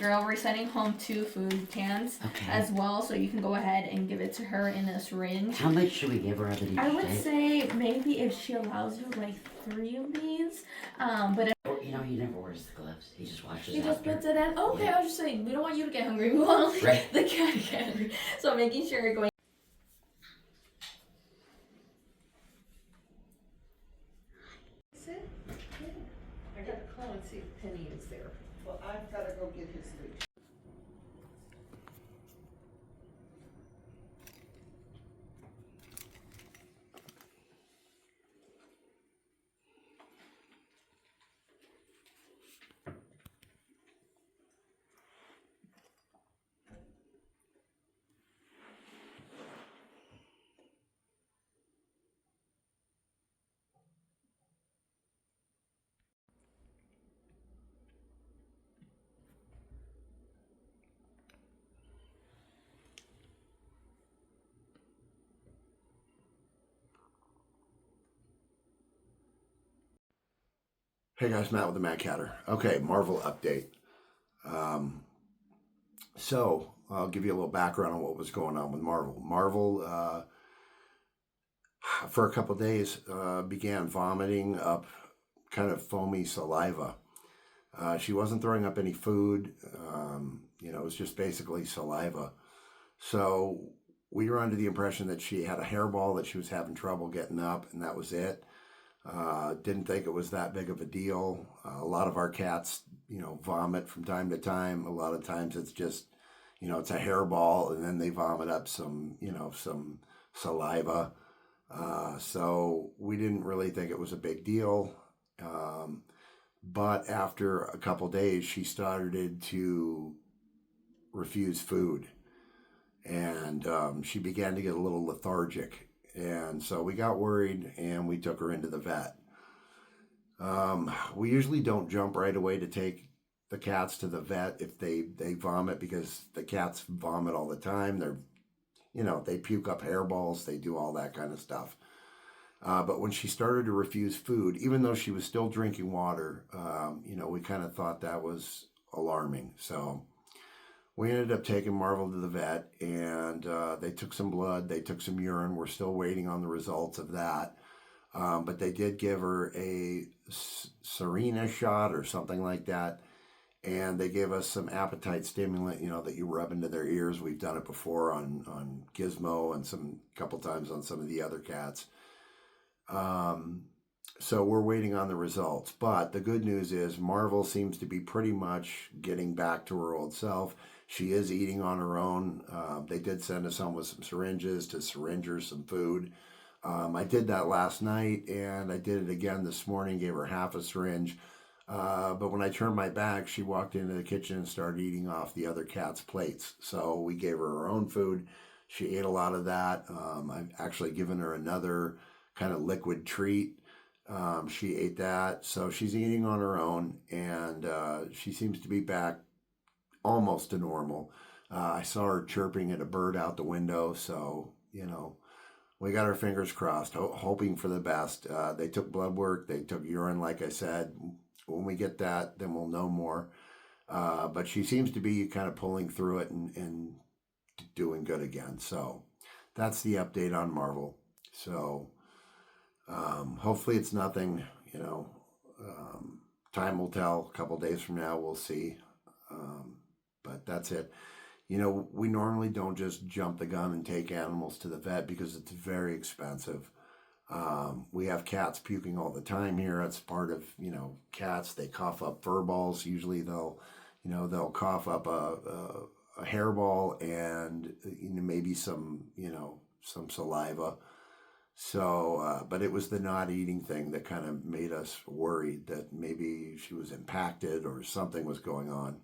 girl. We're sending home 2 food cans as well, so you can go ahead and give it to her in a syringe. How much should we give her of it each I would day? say maybe if she allows you like 3 of these, but if You know, he never wears the gloves. He just washes he just after. puts it in. Okay, Yeah. I was just saying we don't want you to get hungry. We want only the cat to get hungry. So making sure you're going. Sit? Yeah. I gotta call and see if Penny is there. Well, I've gotta go get his food. Hey guys, Matt with the Mad Catter. Okay, Marvel update. So I'll give you a little background on what was going on with Marvel. Marvel, for a couple days, began vomiting up kind of foamy saliva. She wasn't throwing up any food. It was just basically saliva. So we were under the impression that she had a hairball, that she was having trouble getting up, and that was it. Didn't think it was that big of a deal. A lot of our cats, vomit from time to time. A lot of times it's just, it's a hairball and then they vomit up some saliva. So we didn't really think it was a big deal. But after a couple days, she started to refuse food and she began to get a little lethargic. And so we got worried and we took her into the vet. We usually don't jump right away to take the cats to the vet if they vomit, because the cats vomit all the time. They puke up hairballs, they do all that kind of stuff. But when she started to refuse food, even though she was still drinking water, we kind of thought that was alarming. So we ended up taking Marvel to the vet, and they took some blood, they took some urine. We're still waiting on the results of that. But they did give her a Serena shot or something like that. And they gave us some appetite stimulant, that you rub into their ears. We've done it before on Gizmo and a couple times on some of the other cats. So we're waiting on the results. But the good news is Marvel seems to be pretty much getting back to her old self. She is eating on her own. They did send us home with some syringes to syringe her some food. I did that last night, and I did it again this morning, gave her half a syringe. But when I turned my back, she walked into the kitchen and started eating off the other cat's plates. So we gave her her own food. She ate a lot of that. I've actually given her another kind of liquid treat. She ate that. So she's eating on her own, and she seems to be back almost to normal. I saw her chirping at a bird out the window. So, we got our fingers crossed, hoping for the best. They took blood work. They took urine, like I said. When we get that, then we'll know more. But she seems to be kind of pulling through it and doing good again. So that's the update on Marvel. So hopefully it's nothing, time will tell. A couple days from now, we'll see. But that's it. We normally don't just jump the gun and take animals to the vet because it's very expensive. We have cats puking all the time here. That's part of, cats. They cough up fur balls. Usually they'll cough up a hairball and maybe some saliva. So, but it was the not eating thing that kind of made us worried that maybe she was impacted or something was going on.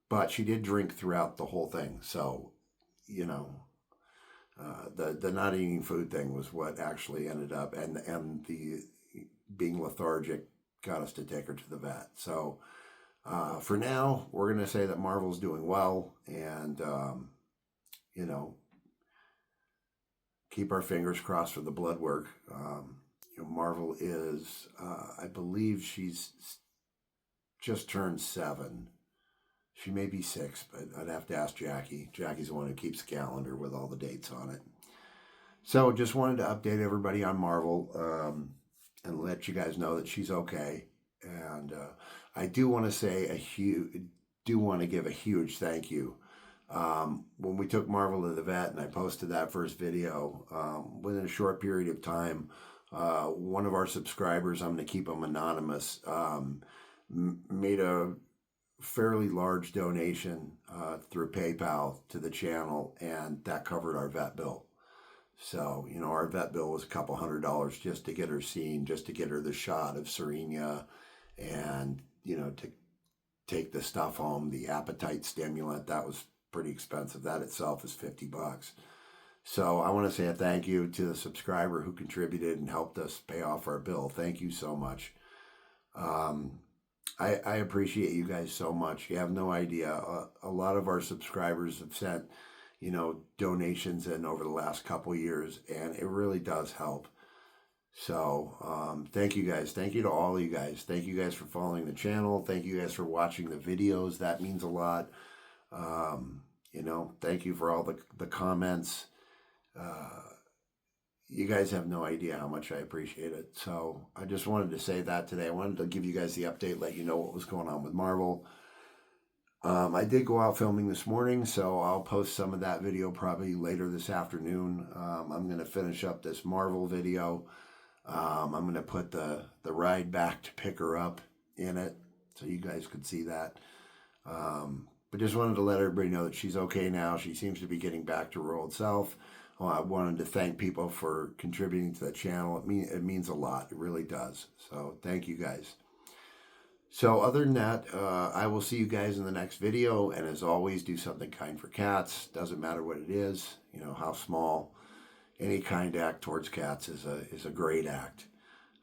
But she did drink throughout the whole thing. So, the not eating food thing was what actually ended up, and the being lethargic got us to take her to the vet. So for now, we're going to say that Marvel's doing well, and keep our fingers crossed for the blood work. Marvel is, I believe she's just turned 7. She may be 6, but I'd have to ask Jackie. Jackie's the one who keeps the calendar with all the dates on it. So just wanted to update everybody on Marvel and let you guys know that she's okay. And I do want to say give a huge thank you. When we took Marvel to the vet and I posted that first video, within a short period of time, one of our subscribers, I'm going to keep him anonymous, made a fairly large donation through PayPal to the channel, and that covered our vet bill. So, our vet bill was a couple $100 just to get her seen, just to get her the shot of Serenia, and, to take the stuff home, the appetite stimulant. That was pretty expensive. That itself is $50. So I want to say a thank you to the subscriber who contributed and helped us pay off our bill. Thank you so much. I appreciate you guys so much. You have no idea. A lot of our subscribers have sent, donations in over the last couple years, and it really does help. So thank you guys. Thank you to all of you guys. Thank you guys for following the channel. Thank you guys for watching the videos. That means a lot. Thank you for all the comments. You guys have no idea how much I appreciate it. So I just wanted to say that today. I wanted to give you guys the update, let you know what was going on with Marvel. I did go out filming this morning, so I'll post some of that video probably later this afternoon. I'm going to finish up this Marvel video. I'm going to put the ride back to pick her up in it so you guys could see that. But just wanted to let everybody know that she's okay now. She seems to be getting back to her old self. I wanted to thank people for contributing to the channel. It means a lot. It really does. So thank you guys. So other than that, I will see you guys in the next video. And as always, do something kind for cats. Doesn't matter what it is, how small. Any kind act towards cats is a great act.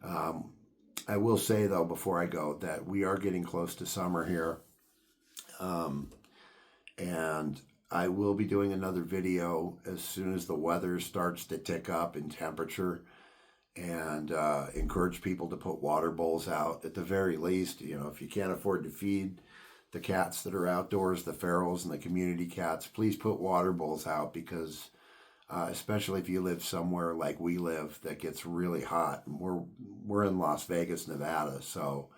I will say, though, before I go, that we are getting close to summer here. And I will be doing another video as soon as the weather starts to tick up in temperature, and encourage people to put water bowls out at the very least. If you can't afford to feed the cats that are outdoors, the ferals and the community cats, please put water bowls out, because especially if you live somewhere like we live that gets really hot. We're in Las Vegas, Nevada, so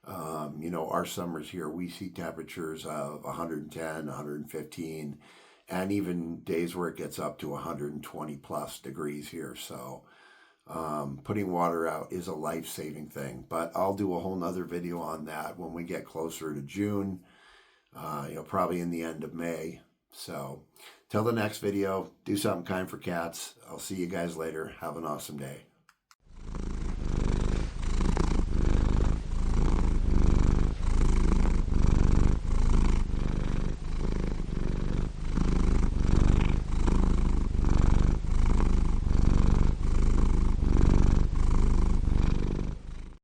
our summers here, we see temperatures of 110, 115, and even days where it gets up to 120 plus degrees here. So putting water out is a life-saving thing. But I'll do a whole nother video on that when we get closer to June, probably in the end of May. So till the next video, do something kind for cats. I'll see you guys later. Have an awesome day.